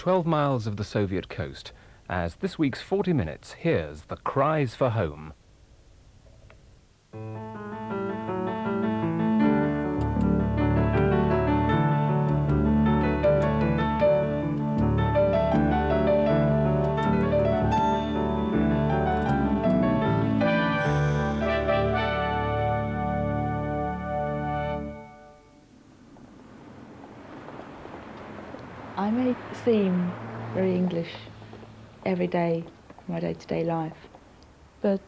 12 miles of the Soviet coast, as this week's 40 Minutes hears the cries for home. I may seem very English every day, my day-to-day life, but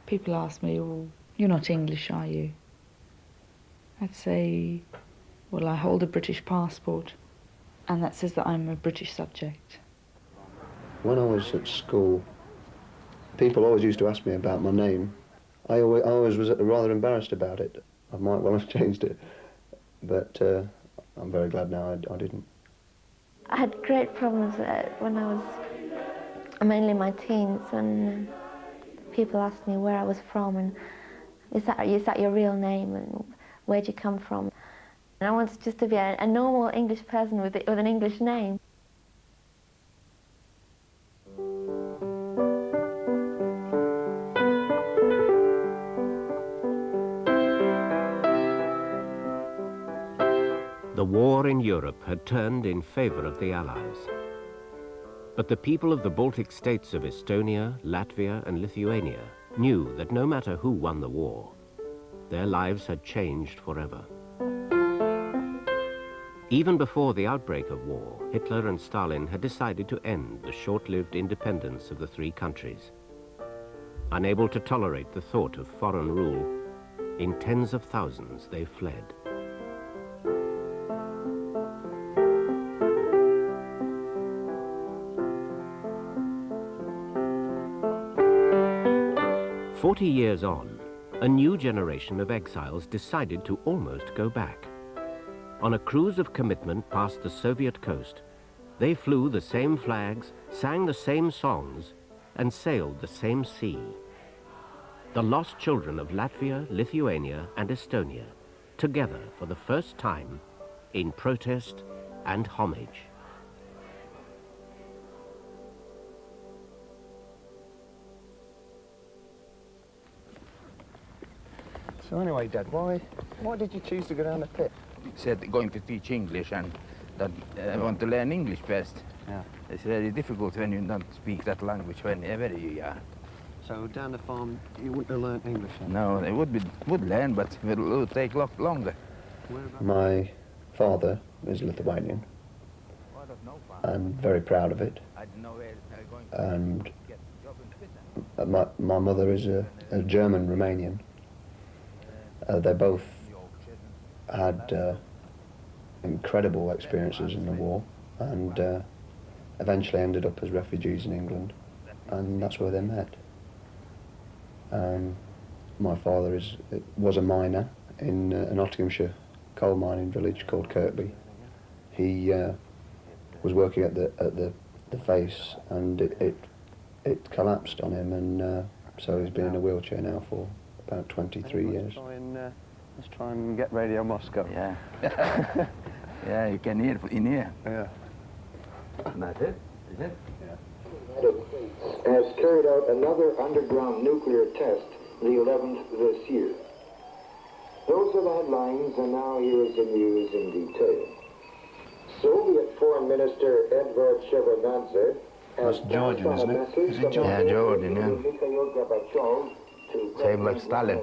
people ask me, well, you're not English, are you? I'd say, well, I hold a British passport, and that says that I'm a British subject. When I was at school, people always used to ask me about my name. I always was rather embarrassed about it. I might well have changed it, but I'm very glad now I didn't. I had great problems when I was mainly in my teens, when people asked me where I was from and is that your real name and where'd you come from? And I wanted just to be a normal English person with an English name. The war in Europe had turned in favor of the Allies. But the people of the Baltic states of Estonia, Latvia and Lithuania knew that no matter who won the war, their lives had changed forever. Even before the outbreak of war, Hitler and Stalin had decided to end the short-lived independence of the three countries. Unable to tolerate the thought of foreign rule, in tens of thousands they fled. "40 years on, a new generation of exiles decided to almost go back. On a cruise of commitment past the Soviet coast, they flew the same flags, sang the same songs, and sailed the same sea. The lost children of Latvia, Lithuania, and Estonia, together for the first time, in protest and homage." So anyway, Dad, why did you choose to go down the pit? He said going to teach English and that I want to learn English best. Yeah. It's very difficult when you don't speak that language whenever you are. So down the farm, you wouldn't have learned English then? No, they would learn, but it would take a lot longer. My father is Lithuanian and very proud of it, and my mother is a German Romanian. They both had incredible experiences in the war and eventually ended up as refugees in England, and that's where they met. My father was a miner in a Nottinghamshire coal mining village called Kirkby. He was working at the face, and it collapsed on him, and so he's been in a wheelchair now for about 23 years. Let's try and get Radio Moscow. Yeah. Yeah, you can hear it in here. Yeah. That's it, is it? Yeah. Has carried out another underground nuclear test, the 11th this year. Those are the headlines, and now here is the news in detail. Soviet Foreign Minister Edvard Shevardnadze has That's Georgian, isn't it? Is it Georgian? Yeah, Georgian, yeah. Mikhail Gorbachev to Same like Stalin.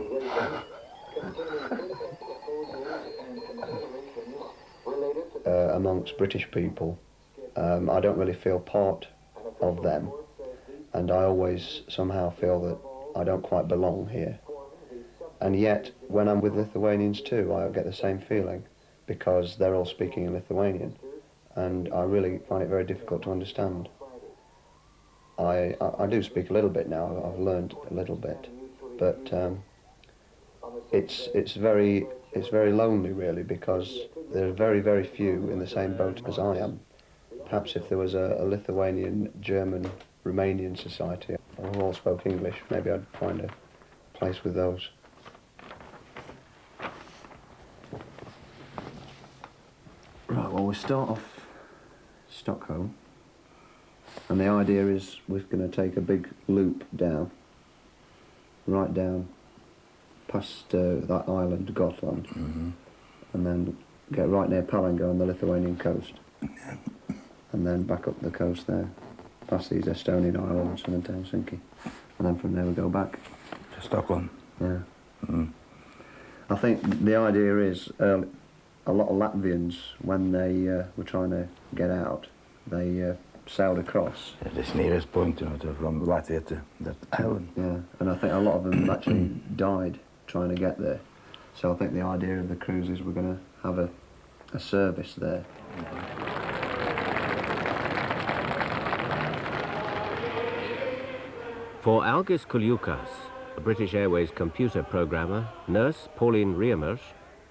Amongst British people, I don't really feel part of them, and I always somehow feel that I don't quite belong here. And yet, when I'm with Lithuanians too, I get the same feeling, because they're all speaking in Lithuanian, and I really find it very difficult to understand. I do speak a little bit now, I've learned a little bit, but it's very lonely really, because there are very, very few in the same boat as I am. Perhaps if there was a Lithuanian, German, Romanian society, who all spoke English, maybe I'd find a place with those. Right, well, we start off Stockholm, And the idea is we're going to take a big loop down, right down past that island, Gotland, and then get right near Palanga on the Lithuanian coast, and then back up the coast there, past these Estonian islands and then to Helsinki, and then from there we go back. To Stockholm. Yeah. I think the idea is a lot of Latvians, when they were trying to get out, they sailed across. Yeah, this nearest point, you know, from Latvia to that island. Yeah, and I think a lot of them actually died trying to get there. So I think the idea of the cruise is we're going to have a service there. For Algis Kuliukas, a British Airways computer programmer, nurse Pauline Riemers,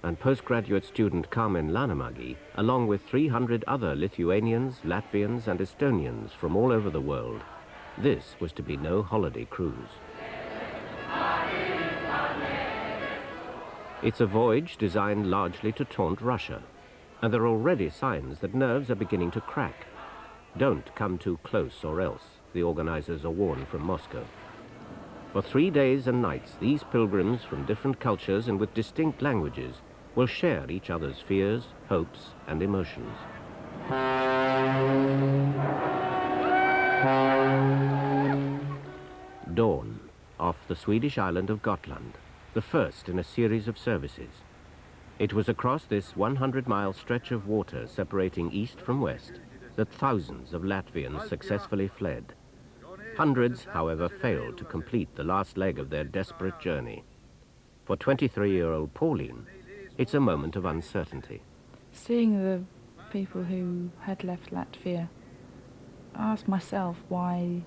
and postgraduate student Carmen Lanamagi, along with 300 other Lithuanians, Latvians and Estonians from all over the world, this was to be no holiday cruise. It's a voyage designed largely to taunt Russia, and there are already signs that nerves are beginning to crack. Don't come too close or else, the organizers are warned from Moscow. For 3 days and nights, these pilgrims from different cultures and with distinct languages will share each other's fears, hopes and emotions. Dawn, off the Swedish island of Gotland, the first in a series of services. It was across this 100-mile stretch of water separating east from west that thousands of Latvians successfully fled. Hundreds, however, failed to complete the last leg of their desperate journey. For 23-year-old Pauline, it's a moment of uncertainty. Seeing the people who had left Latvia, I asked myself why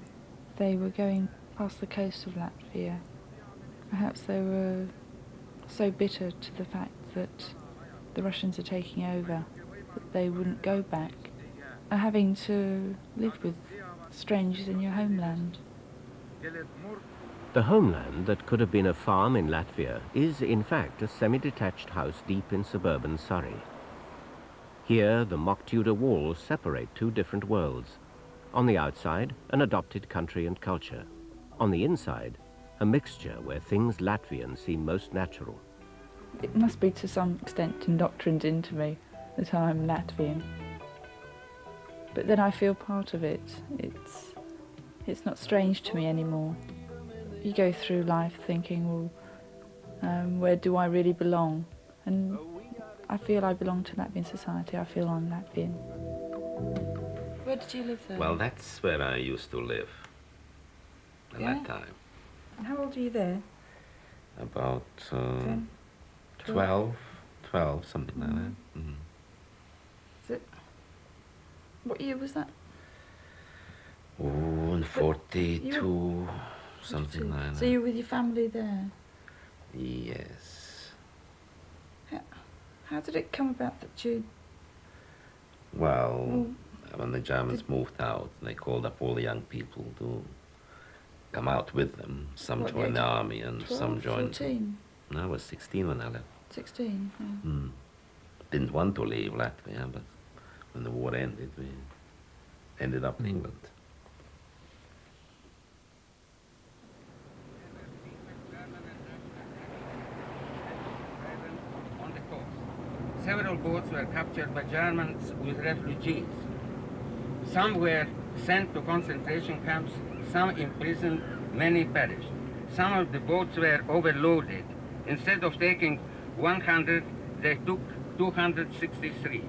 they were going past the coast of Latvia. Perhaps they were so bitter to the fact that the Russians are taking over that they wouldn't go back, having to live with strangers in your homeland. The homeland that could have been a farm in Latvia is, in fact, a semi-detached house deep in suburban Surrey. Here, the mock Tudor walls separate two different worlds. On the outside, an adopted country and culture. On the inside, a mixture where things Latvian seem most natural. It must be to some extent indoctrined into me that I'm Latvian. But then I feel part of it. It's not strange to me anymore. You go through life thinking, well, where do I really belong? And I feel I belong to Latvian society. I feel I'm Latvian. Where did you live there? Well, that's where I used to live at that time. And how old are you there? About 10? 12, something like that. Mm. Is it? What year was that? Oh, in 42, something like that. So you were with your family there? Yes. How did it come about that you... Well, when the Germans moved out, they called up all the young people to come out with them. Some joined the army and 12, some joined... 14? No, I was 16 when I left. 16, yeah. Didn't want to leave Latvia, but when the war ended, we ended up in England. On the coast, several boats were captured by Germans with refugees. Some were sent to concentration camps, some imprisoned, many perished. Some of the boats were overloaded. Instead of taking 100, they took 263.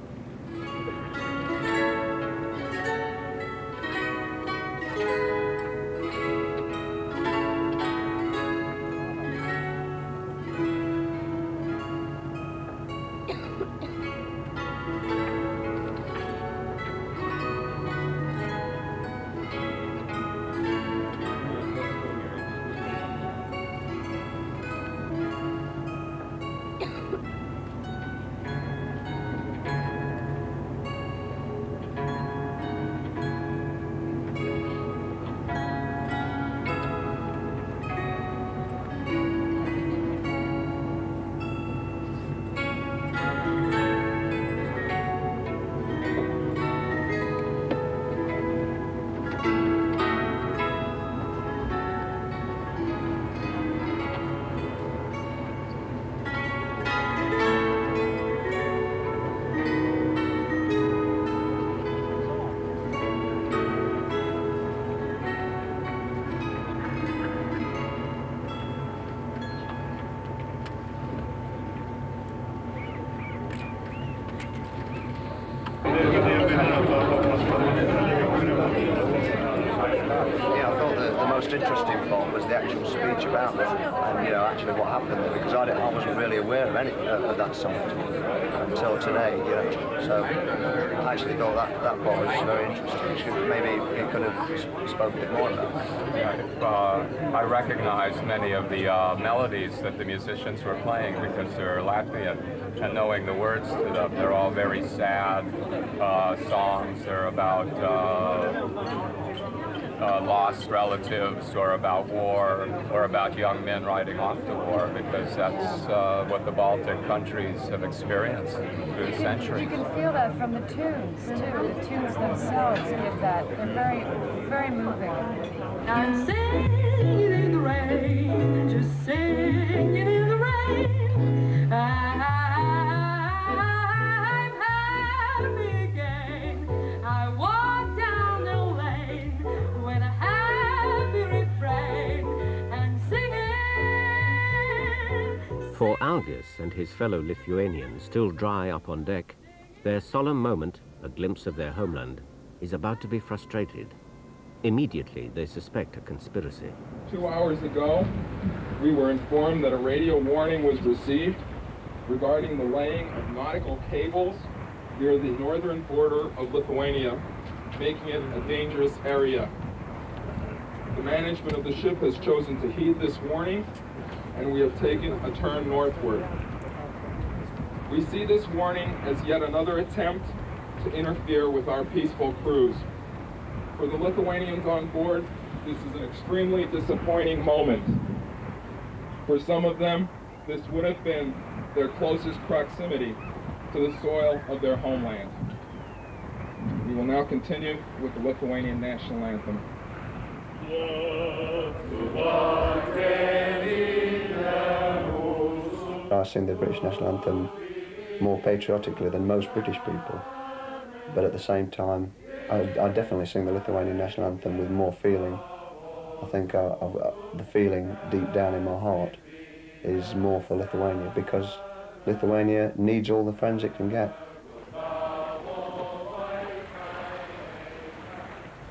interesting part was the actual speech about it, and you know actually what happened there, because I wasn't really aware of any of that site until today. You know, so I actually thought that part was very interesting. Maybe he could have spoken a bit more about that. I recognized many of the melodies that the musicians were playing because they're Latvian, and knowing the words to them, they're all very sad songs. They're about lost relatives, or about war, or about young men riding off to war, because that's what the Baltic countries have experienced through the centuries. You can feel that from the tunes, too. The tunes themselves give that. They're very, very moving. I'm singing in the rain, just singing in the rain. I'm happy again. I walk down the lane with a happy refrain and singing. For Algis and his fellow Lithuanians still dry up on deck, their solemn moment, a glimpse of their homeland, is about to be frustrated. Immediately, they suspect a conspiracy. 2 hours ago, we were informed that a radio warning was received regarding the laying of nautical cables near the northern border of Lithuania, making it a dangerous area. The management of the ship has chosen to heed this warning, and we have taken a turn northward. We see this warning as yet another attempt to interfere with our peaceful cruise. For the Lithuanians on board, this is an extremely disappointing moment. For some of them, this would have been their closest proximity to the soil of their homeland. We will now continue with the Lithuanian national anthem. I sing the British national anthem more patriotically than most British people, but at the same time, I definitely sing the Lithuanian national anthem with more feeling. I think the feeling deep down in my heart is more for Lithuania, because Lithuania needs all the friends it can get.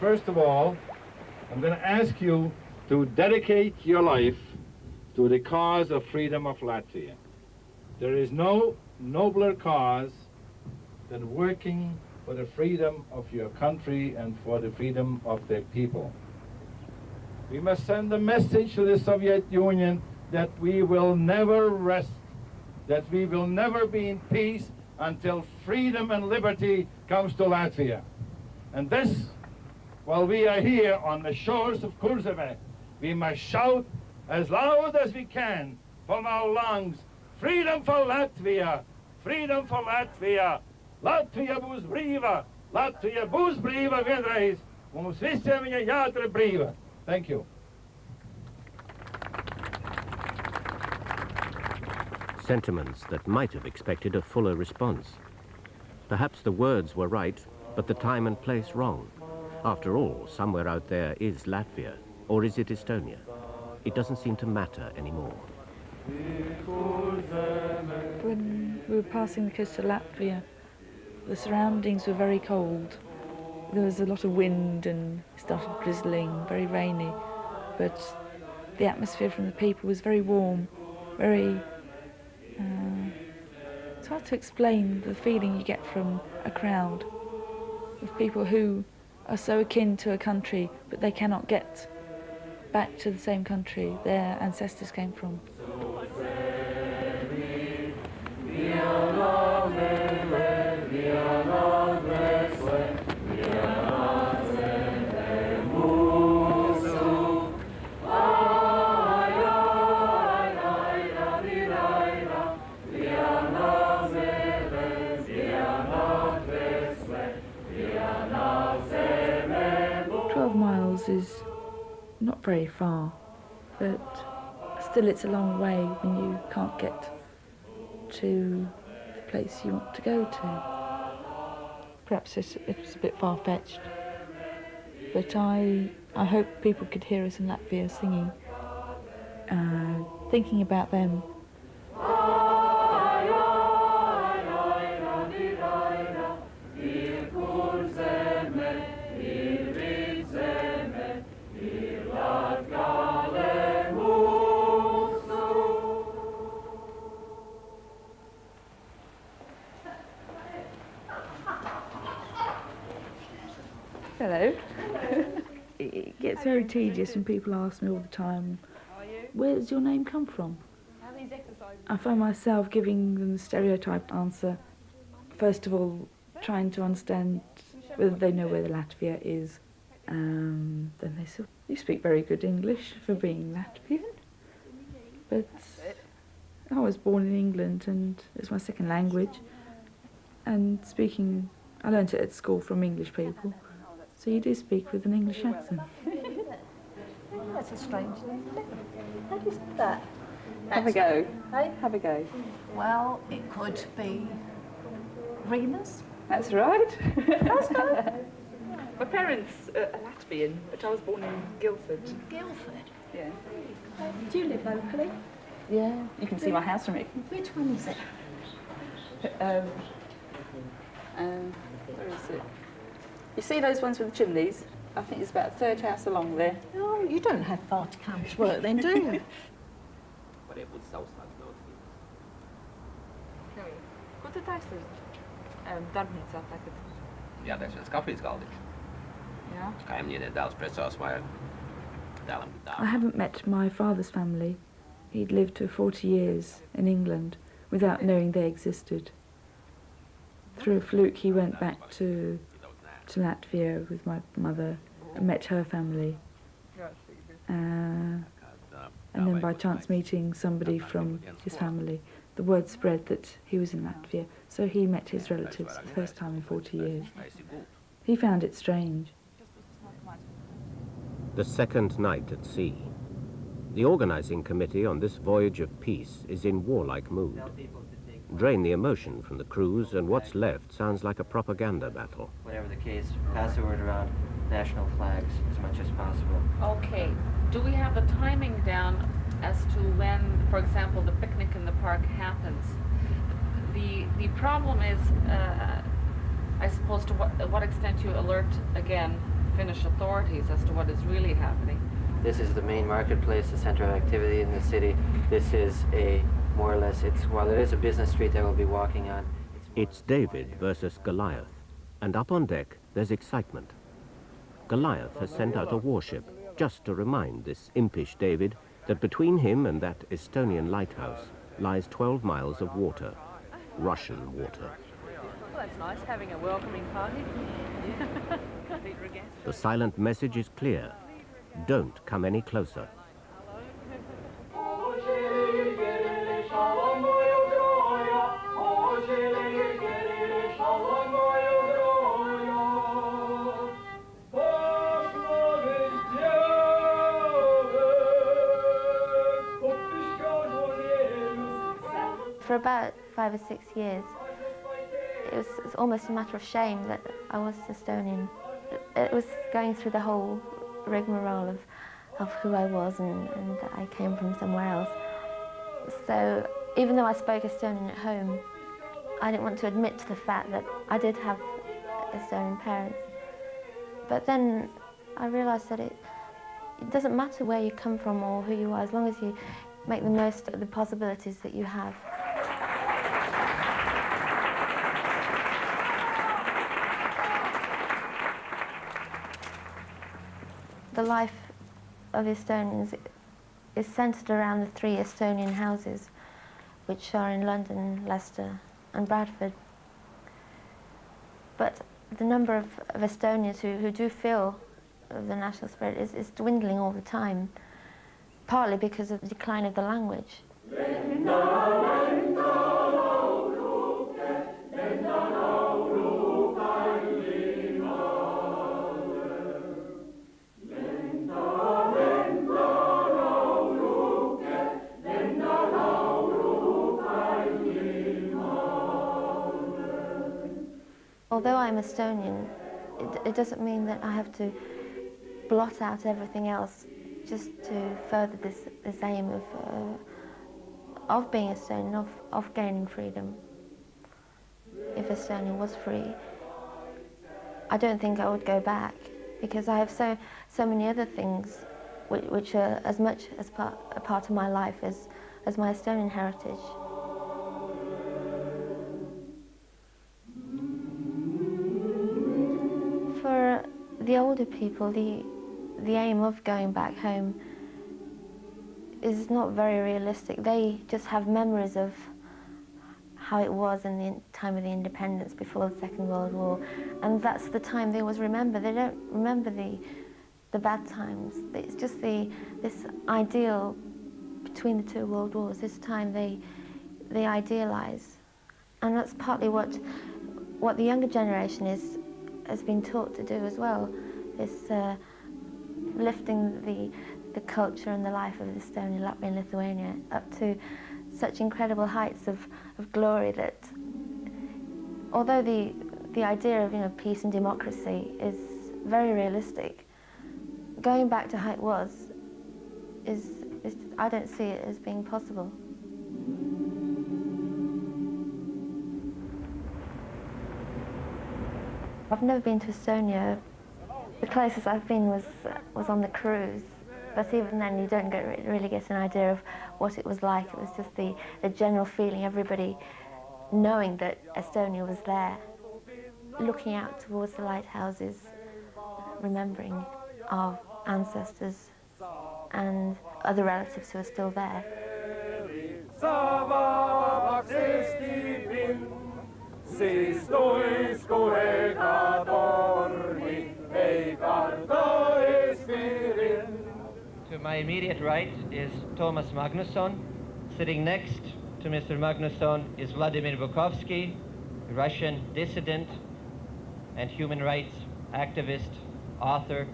First of all, I'm going to ask you to dedicate your life to the cause of freedom of Latvia. There is no nobler cause than working for the freedom of your country and for the freedom of their people. We must send a message to the Soviet Union that we will never rest, that we will never be in peace until freedom and liberty comes to Latvia. And this, while we are here on the shores of Kurzeme, we must shout as loud as we can from our lungs, freedom for Latvia, freedom for Latvia, Latvija būs brīva, Latvija būs brīva vienreiz, mums visiem viņa jāatrod brīva. Thank you. Sentiments that might have expected a fuller response. Perhaps the words were right, but the time and place wrong. After all, somewhere out there is Latvia, or is it Estonia? It doesn't seem to matter anymore. When we were passing the coast of Latvia, the surroundings were very cold. There was a lot of wind and it started drizzling, very rainy, but the atmosphere from the people was very warm, very... it's hard to explain the feeling you get from a crowd of people who are so akin to a country, but they cannot get back to the same country their ancestors came from. Is not very far, but still it's a long way when you can't get to the place you want to go to. Perhaps it's a bit far-fetched, but I hope people could hear us in Latvia singing, thinking about them. God. Hello. It gets very tedious and people ask me all the time, where does your name come from? I find myself giving them the stereotyped answer. First of all, trying to understand whether they know where the Latvia is. Then they say, you speak very good English for being Latvian. But I was born in England and it's my second language. And speaking, I learnt it at school from English people. So you do speak with an English accent. Oh, that's a strange name. How do you say that? Have a go. Hey? Have a go. Well, it could be Remus. That's right. That's good. My parents are Latvian, but I was born in Guildford. Guildford? Yeah. Do you live locally? Yeah. You can see my house from it. Which one is it? Where is it? You see those ones with the chimneys? I think it's about a third house along there. Oh, you don't have far to come to work then, do you? Ko tu taisi darbnīcā tagad? Jā, tas kafijas galdiņš. Jā. Kaimiņienē dēls precās vai dēlam I haven't met my father's family. He'd lived for 40 years in England without knowing they existed. Through a fluke, he went back to Latvia with my mother and met her family. And then by chance meeting somebody from his family, the word spread that he was in Latvia, so he met his relatives the first time in 40 years. He found it strange. The second night at sea. The organising committee on this voyage of peace is in warlike mood. Drain the emotion from the cruise and what's left sounds like a propaganda battle. Whatever the case, pass the word around national flags as much as possible. Okay. Do we have the timing down as to when, for example, the picnic in the park happens? The problem is, I suppose, to what extent you alert, again, Finnish authorities as to what is really happening. This is the main marketplace, the center of activity in the city. This is more or less, while it is a business street they will be walking on. It's David versus Goliath, and up on deck there's excitement. Goliath has sent out a warship just to remind this impish David that between him and that Estonian lighthouse lies 12 miles of water, Russian water. Well, that's nice, having a welcoming party. The silent message is clear. Don't come any closer. For about 5 or 6 years, it's almost a matter of shame that I was Estonian. It was going through the whole rigmarole of who I was and that I came from somewhere else. So even though I spoke Estonian at home, I didn't want to admit to the fact that I did have Estonian parents. But then I realised that it doesn't matter where you come from or who you are, as long as you make the most of the possibilities that you have. The life of Estonians is centred around the 3 Estonian houses, which are in London, Leicester and Bradford. But the number of Estonians who do feel the national spirit is dwindling all the time, partly because of the decline of the language. Although I'm Estonian, it doesn't mean that I have to blot out everything else just to further this aim of being Estonian, of gaining freedom. If Estonia was free, I don't think I would go back, because I have so many other things which are as much as a part of my life as my Estonian heritage. For the the older people, the aim of going back home is not very realistic. They just have memories of how it was in the time of the independence before the Second World War, and that's the time they always remember. They don't remember the bad times. It's just this ideal between the two world wars. This time they idealize, and that's partly what the younger generation has been taught to do as well. Is lifting the culture and the life of Estonia, Latvia and Lithuania up to such incredible heights of glory that although the idea of peace and democracy is very realistic, going back to how it was is I don't see it as being possible. I've never been to Estonia. The closest I've been was on the cruise, but even then you don't really get an idea of what it was like. It was just the general feeling, everybody knowing that Estonia was there, looking out towards the lighthouses, remembering our ancestors and other relatives who are still there. To my immediate right is Thomas Magnusson. Sitting next to Mr. Magnusson is Vladimir Bukovsky, a Russian dissident and human rights activist, author,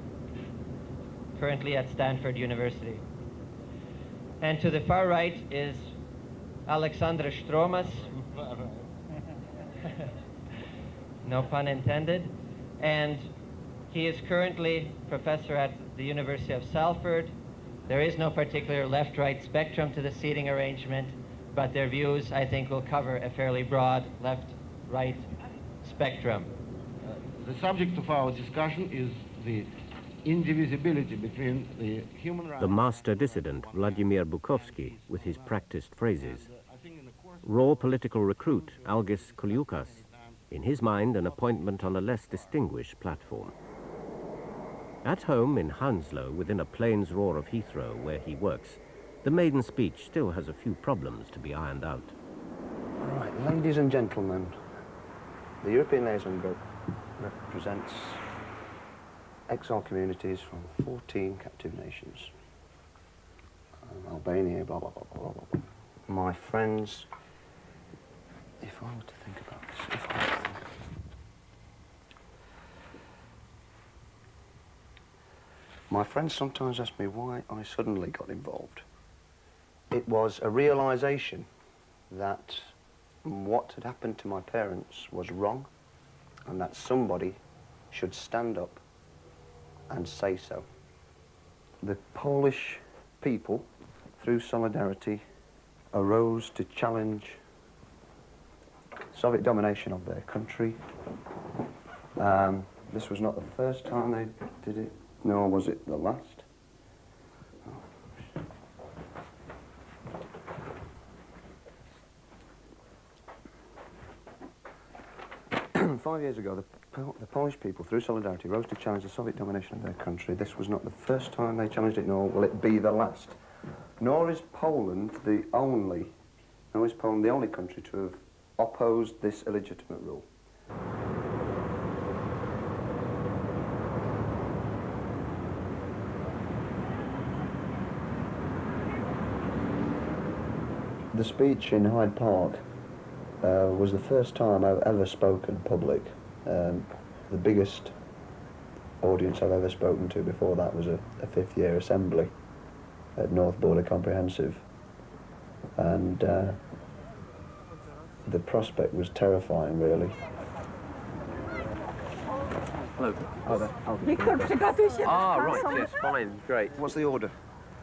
currently at Stanford University. And to the far right is Alexandra Stromas, no pun intended, and he is currently professor at the University of Salford. There is no particular left-right spectrum to the seating arrangement, but their views, I think, will cover a fairly broad left-right spectrum. The subject of our discussion is the indivisibility between the human rights... The master dissident, Vladimir Bukovsky, with his practiced phrases. Raw political recruit, Algis Koliukas, in his mind an appointment on a less distinguished platform. At home in Hounslow, within a plane's roar of Heathrow, where he works, the maiden speech still has a few problems to be ironed out. All right, ladies and gentlemen, the European Liaison Group represents exile communities from 14 captive nations. Albania, blah, blah, blah, blah, blah, blah. My friends, if I were to think about this, my friends sometimes ask me why I suddenly got involved. It was a realization that what had happened to my parents was wrong and that somebody should stand up and say so. The Polish people, through solidarity, arose to challenge Soviet domination of their country. This was not the first time they did it, nor was it the last. 5 years ago, the Polish people, through solidarity, rose to challenge the Soviet domination of their country. This was not the first time they challenged it, nor will it be the last. Nor is Poland the only country to have opposed this illegitimate rule. The speech in Hyde Park was the first time I've ever spoken public. The biggest audience I've ever spoken to before that was a fifth-year assembly at North Border Comprehensive, and the prospect was terrifying, really. Hello. Oh, there. Victor, przygotuj się. Right, yes, fine, great. What's the order?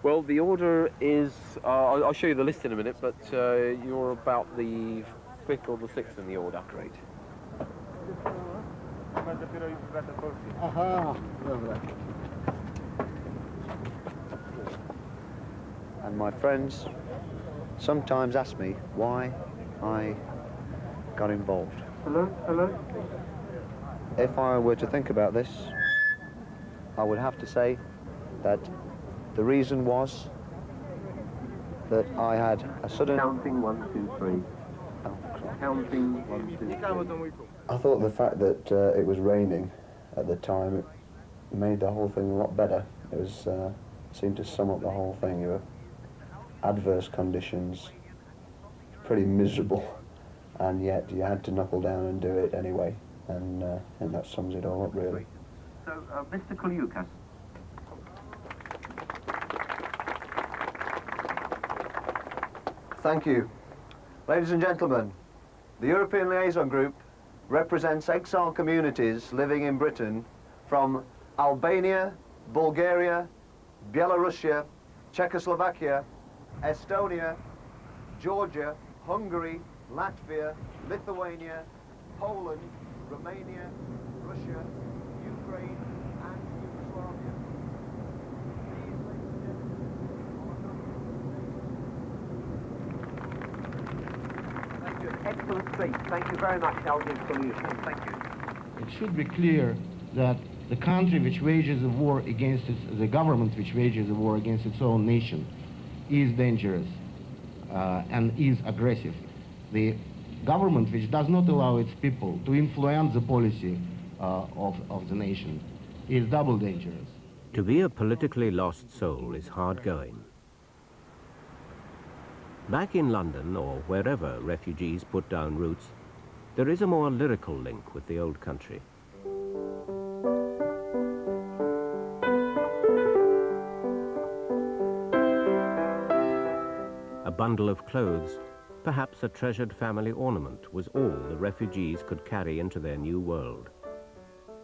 Well, the order is, I'll show you the list in a minute, but you're about the 5th or the 6th in the order. Great. Aha, dobra. And my friends sometimes ask me why I got involved. Hello, hello. If I were to think about this, I would have to say that the reason was that I had a sudden... Counting 1, 2, 3. Counting 1, 2, 3. I thought the fact that it was raining at the time made the whole thing a lot better. It was seemed to sum up the whole thing. You were adverse conditions, pretty miserable, and yet you had to knuckle down and do it anyway, and that sums it all up really. So, Mr. Koliukas. Thank you. Ladies and gentlemen, the European Liaison Group represents exile communities living in Britain from Albania, Bulgaria, Belarusia, Czechoslovakia, Estonia, Georgia, Hungary, Latvia, Lithuania, Poland, Romania, Russia, Ukraine, and Yugoslavia. Thank you. Excellent speech. Thank you very much, Alvin Solution. Thank you. It should be clear that the country which wages a war against the government which wages a war against its own nation is dangerous and is aggressive. The government which does not allow its people to influence the policy of the nation is double dangerous. To be a politically lost soul is hard going. Back in London, or wherever refugees put down roots, there is a more lyrical link with the old country. A bundle of clothes, perhaps a treasured family ornament, was all the refugees could carry into their new world.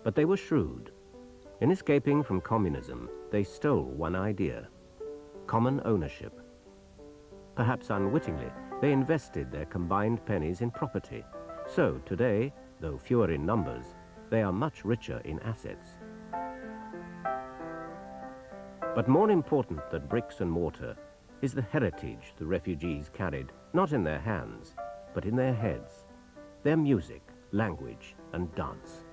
But they were shrewd. In escaping from communism, they stole one idea: common ownership. Perhaps unwittingly, they invested their combined pennies in property. So today, though fewer in numbers, they are much richer in assets. But more important than bricks and mortar is the heritage the refugees carried, not in their hands, but in their heads, their music, language, and dance.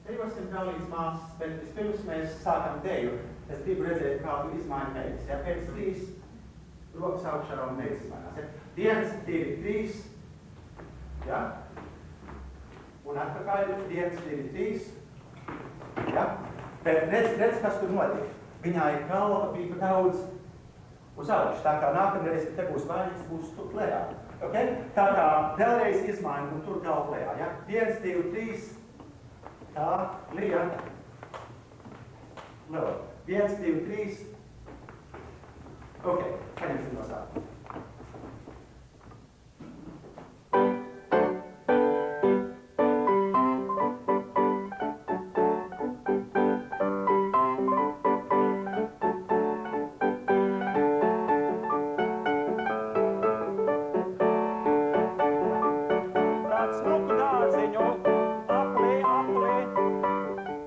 Teikosim vēl līdz māsas, bet vispirms mēs sākam deju. Es gribu redzēt, kā tu izmaini pēc. Ja? Pēc 3 rokas augšā un pēc izmainās. Ja? 1, 2, 3. Ja? Un atpakaļ 1, 2, 3. Ja? Bet redz, kas tur notika. Viņai galva bija pa daudz uz augšu. Tā kā nākamreiz, kad te būs vaļņas, būs tur lejā. Okay? Tā kā vēlreiz izmaini un tur galva lejā. Ja? 1, 2, 3. Tā, lejā. No. 1, 2, 3. Ok, paņemsim no sākuma.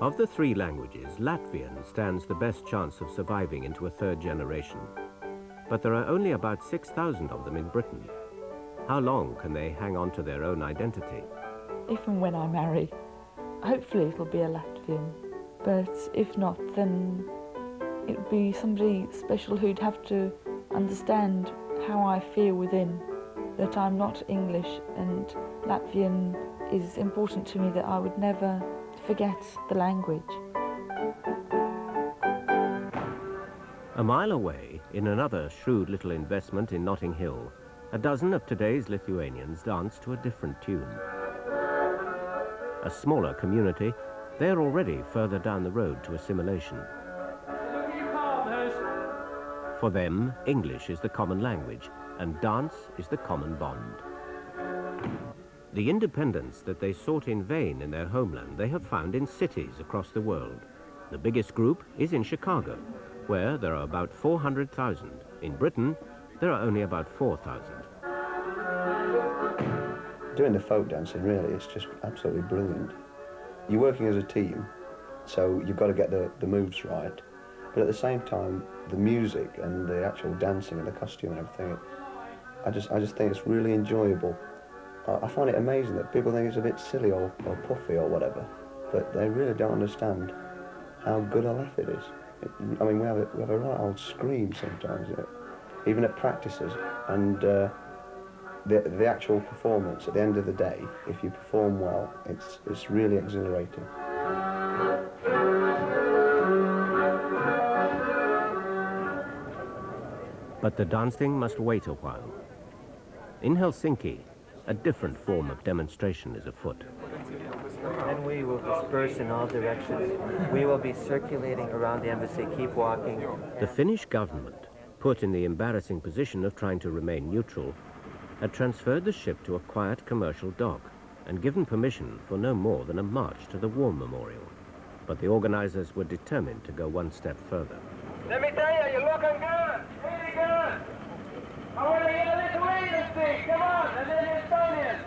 Of the 3 languages, Latvian stands the best chance of surviving into a 3rd generation. But there are only about 6,000 of them in Britain. How long can they hang on to their own identity? If and when I marry, hopefully it'll be a Latvian. But if not, then it would be somebody special who'd have to understand how I feel within, that I'm not English, and Latvian is important to me, that I would never forget the language. A mile away, in another shrewd little investment in Notting Hill, a dozen of today's Lithuanians dance to a different tune. A smaller community, they're already further down the road to assimilation. For them, English is the common language, and dance is the common bond. The independence that they sought in vain in their homeland, they have found in cities across the world. The biggest group is in Chicago, where there are about 400,000. In Britain, there are only about 4,000. Doing the folk dancing, really, it's just absolutely brilliant. You're working as a team, so you've got to get the moves right. But at the same time, the music and the actual dancing and the costume and everything, I just think it's really enjoyable. I find it amazing that people think it's a bit silly or puffy or whatever, but they really don't understand how good a laugh it is. I mean, we have a right old scream sometimes, even at practices, and the actual performance at the end of the day, if you perform well, it's really exhilarating. But the dancing must wait a while. In Helsinki, a different form of demonstration is afoot. Then we will disperse in all directions. We will be circulating around the embassy, keep walking. The Finnish government, put in the embarrassing position of trying to remain neutral, had transferred the ship to a quiet commercial dock and given permission for no more than a march to the War Memorial. But the organizers were determined to go one step further. Let me tell you, you're looking good, really good. I want to hear this Lithuanian thing, come on, and then the Estonian.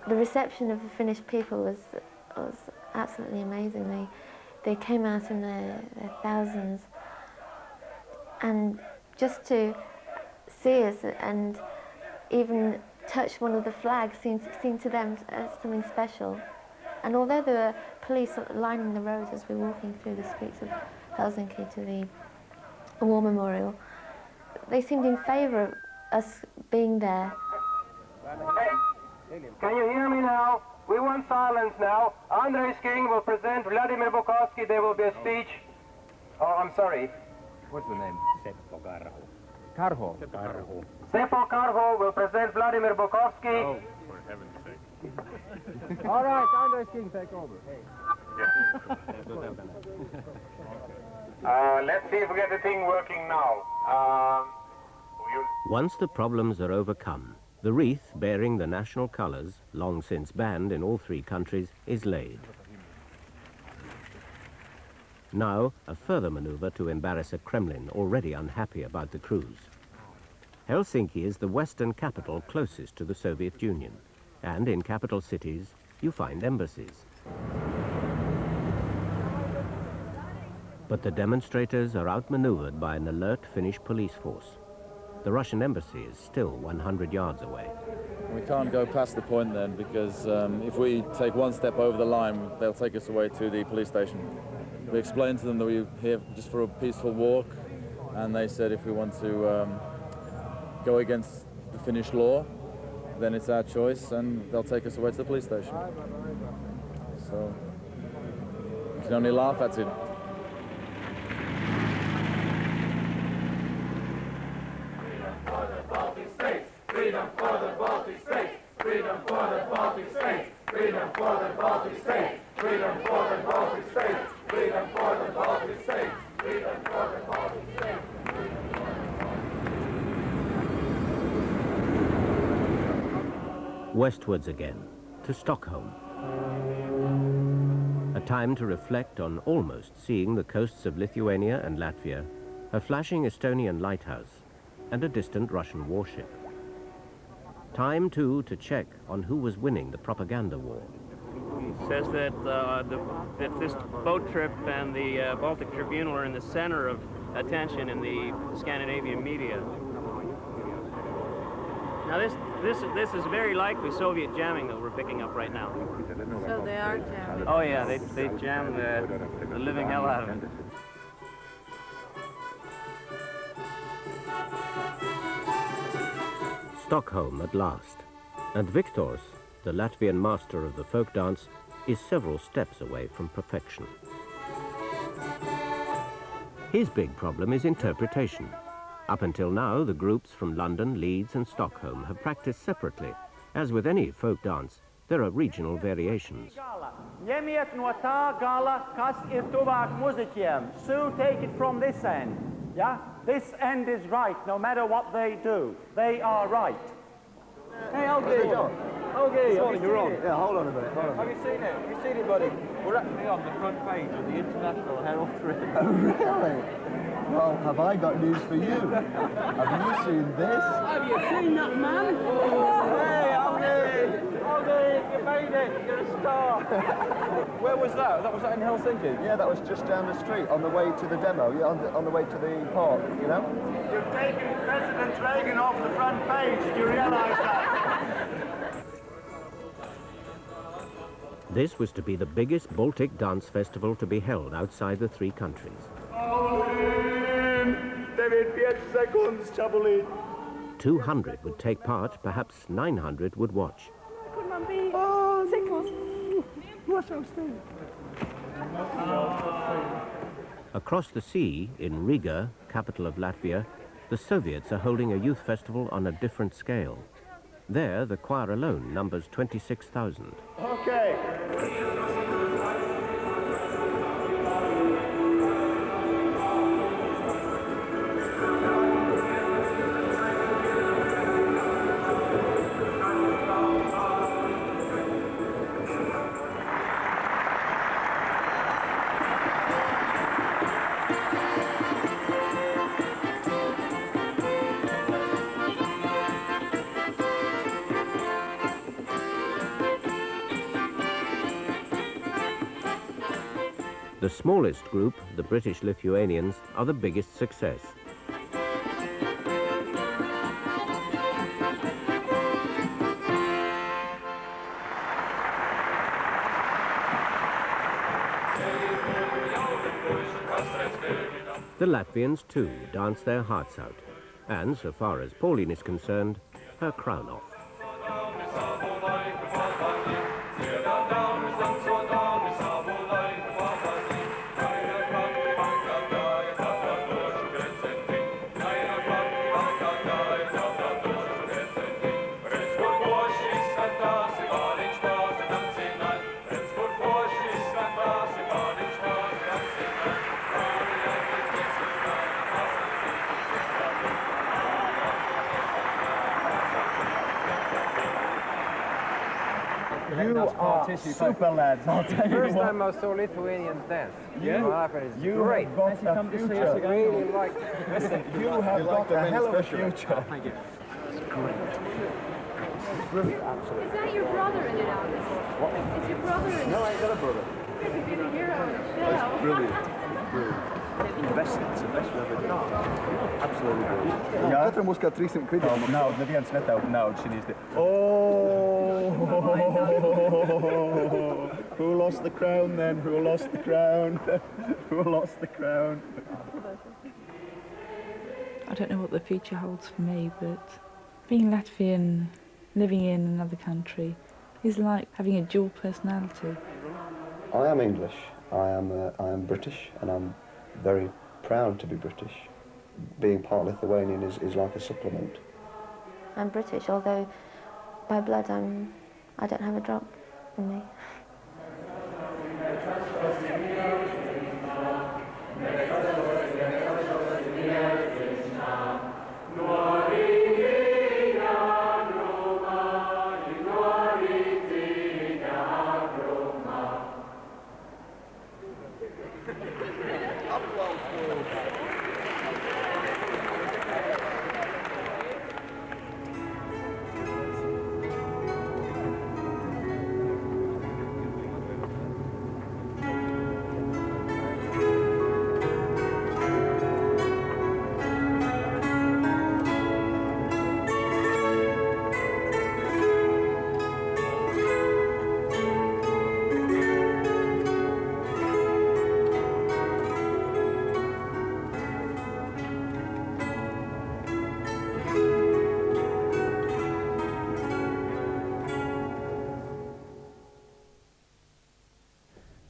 The reception of the Finnish people was absolutely amazing. They came out in their thousands, and just to see us and even touch one of the flags seemed to them something special. And although there were police lining the roads as we were walking through the streets of Helsinki to the War Memorial, they seemed in favour of us being there. Can you hear me now? We want silence now. Andrei's King will present Vladimir Bukovsky. There will be a speech. Oh, I'm sorry. What's the name? Seppo Karho. Seppo Karho will present Vladimir Bukovsky. Oh, for heaven's sake. All right, Andrei's King, take over. Let's see if we get the thing working now. Once the problems are overcome, the wreath bearing the national colours, long since banned in all three countries, is laid. Now, a further manoeuvre to embarrass a Kremlin already unhappy about the cruise. Helsinki is the western capital closest to the Soviet Union, and in capital cities, you find embassies. But the demonstrators are outmanoeuvred by an alert Finnish police force. The Russian embassy is still 100 yards away. We can't go past the point then, because if we take one step over the line, they'll take us away to the police station. We explained to them that we're here just for a peaceful walk, and they said if we want to go against the Finnish law, then it's our choice, and they'll take us away to the police station. So you can only laugh at it. Freedom for the Baltic States! Freedom for the Baltic States! Freedom for the Baltic States! Freedom for the Baltic States! Freedom for the Baltic States! Freedom for the Baltic States! Westwards again, to Stockholm. A time to reflect on almost seeing the coasts of Lithuania and Latvia, a flashing Estonian lighthouse, and a distant Russian warship. Time, too, to check on who was winning the propaganda war. He says that, that this boat trip and the Baltic Tribunal are in the center of attention in the Scandinavian media. Now this is very likely Soviet jamming that we're picking up right now. So they are jamming. Oh yeah, they jam the living hell out of it. Stockholm at last, and Viktors, the Latvian master of the folk dance, is several steps away from perfection. His big problem is interpretation. Up until now, the groups from London, Leeds and Stockholm have practiced separately. As with any folk dance, there are regional variations. Ņemiet no tā gala, kas ir tuvāk muziķiem. Sue, take it from this end. Yeah? This end is right, no matter what they do. They are right. Hey, LG. Okay, Sorry, you're on. Yeah, hold on a minute. Have you seen it? Have you seen it, buddy? We're actually on the front page of the International Herald Tribune. Really? Well, have I got news for you? Have you seen this? Have you seen that man? Hey, Ollie, you made it. You're a star. Where was that? Was that in Helsinki? Yeah, that was just down the street on the way to the demo. Yeah, on the way to the park, you know? You've taken President Reagan off the front page. Do you realize that? This was to be the biggest Baltic dance festival to be held outside the three countries. 200 would take part, perhaps 900 would watch. Across the sea, in Riga, capital of Latvia, the Soviets are holding a youth festival on a different scale. There, the choir alone numbers 26,000. Okay. The smallest group, the British Lithuanians, are the biggest success. The Latvians, too, dance their hearts out. And, so far as Pauline is concerned, her crown off. You are super lads, I'll tell you First what. time I saw Lithuanians dance. You- you great. have got a future. I really like. Listen, you have got a hell of a future. Thank you. Brilliant, absolutely. Is that your brother in it, Alex? What? Is your brother in it? No, I ain't got a brother. You've been a hero on the show. That's brilliant. Brilliant. The best we've ever done. Absolutely brilliant. Ja, katram būs kā 300 kvidi. Nav, neviens netaup naudu šīs te. Oh! Who lost the crown then? Who lost the crown? Who lost the crown? I don't know what the future holds for me, but being Latvian, living in another country, is like having a dual personality. I am English. I am British, and I'm very proud to be British. Being part Lithuanian is like a supplement. I'm British, although by blood I don't have a drop in me.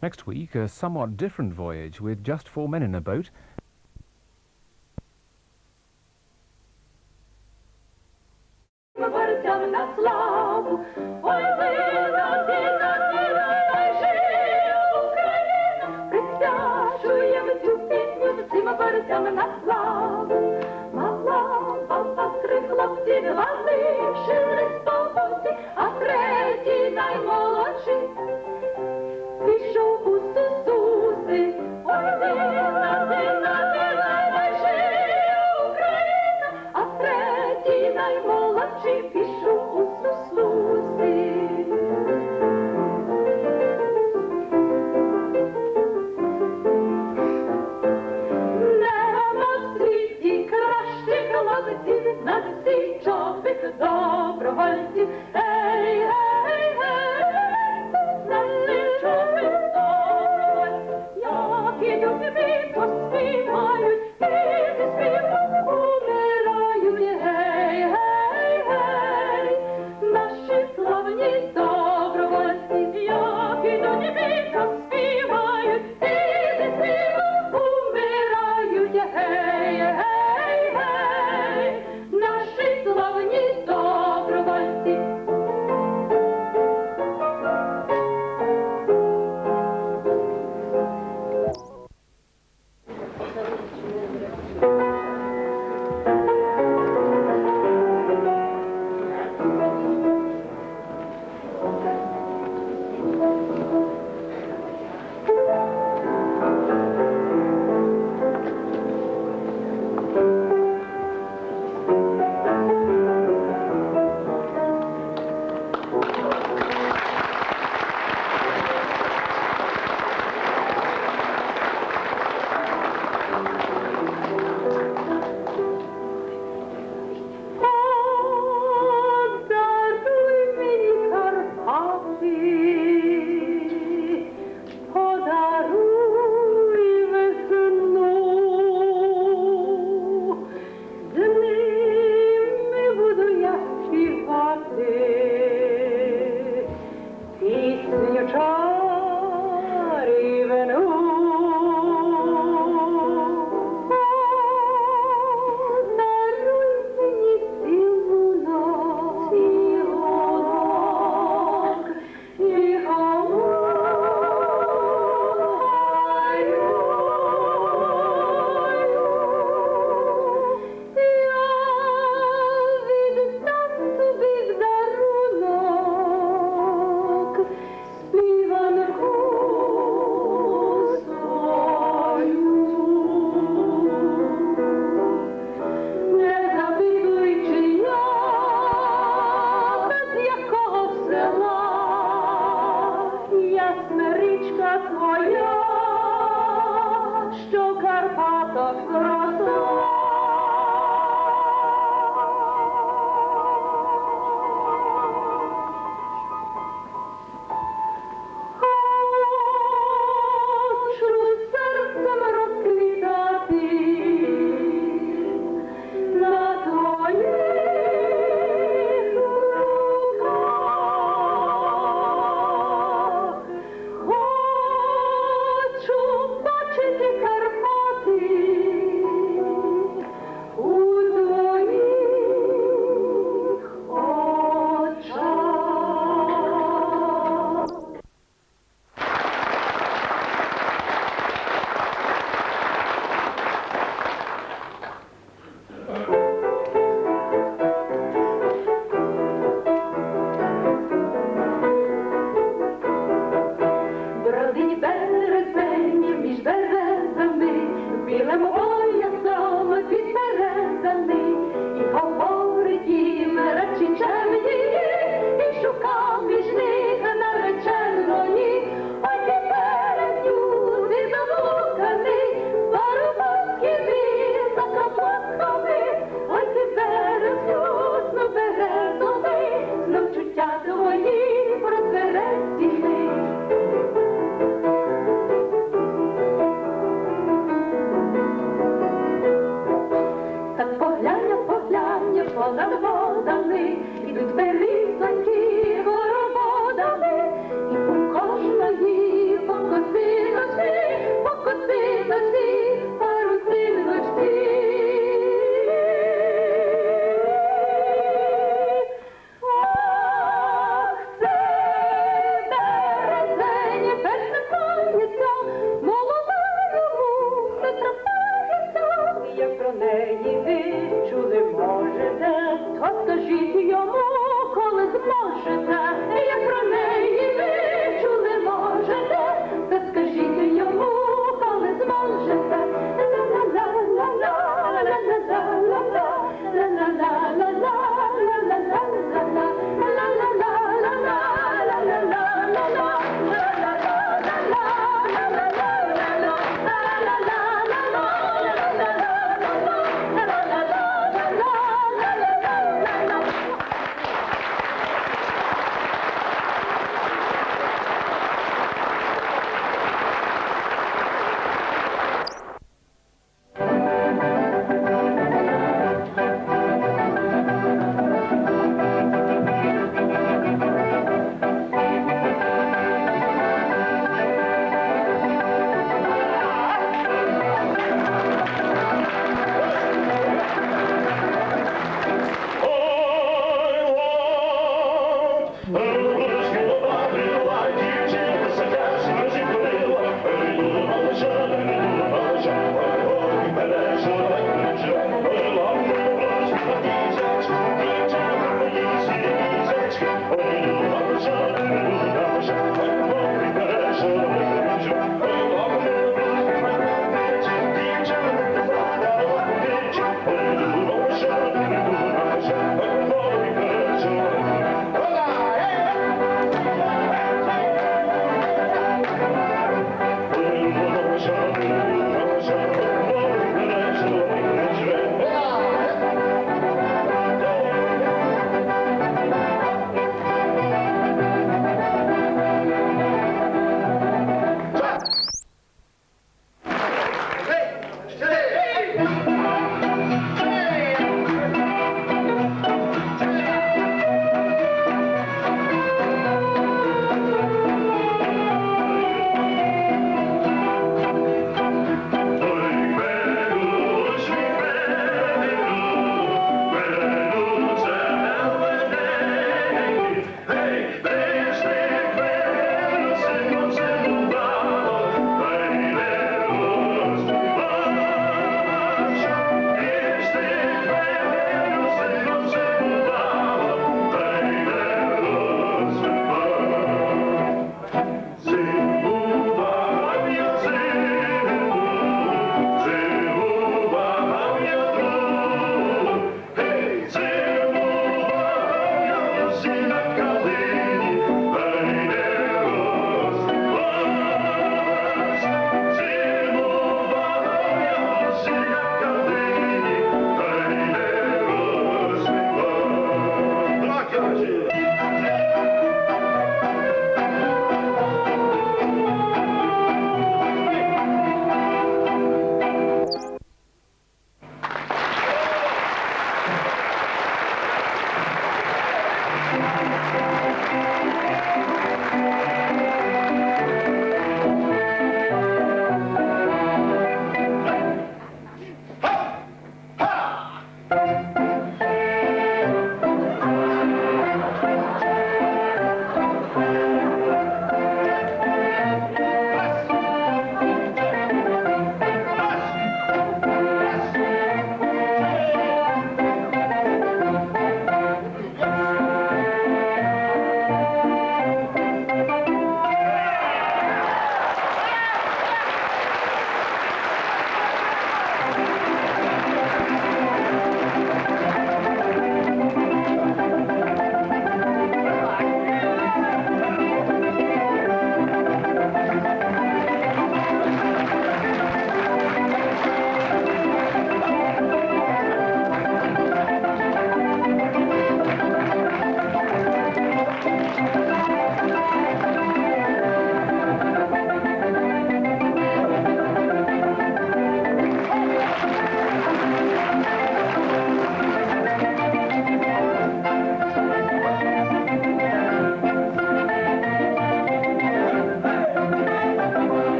Next week, a somewhat different voyage with just 4 men in a boat. Хлопці, Твоя, що Карпатах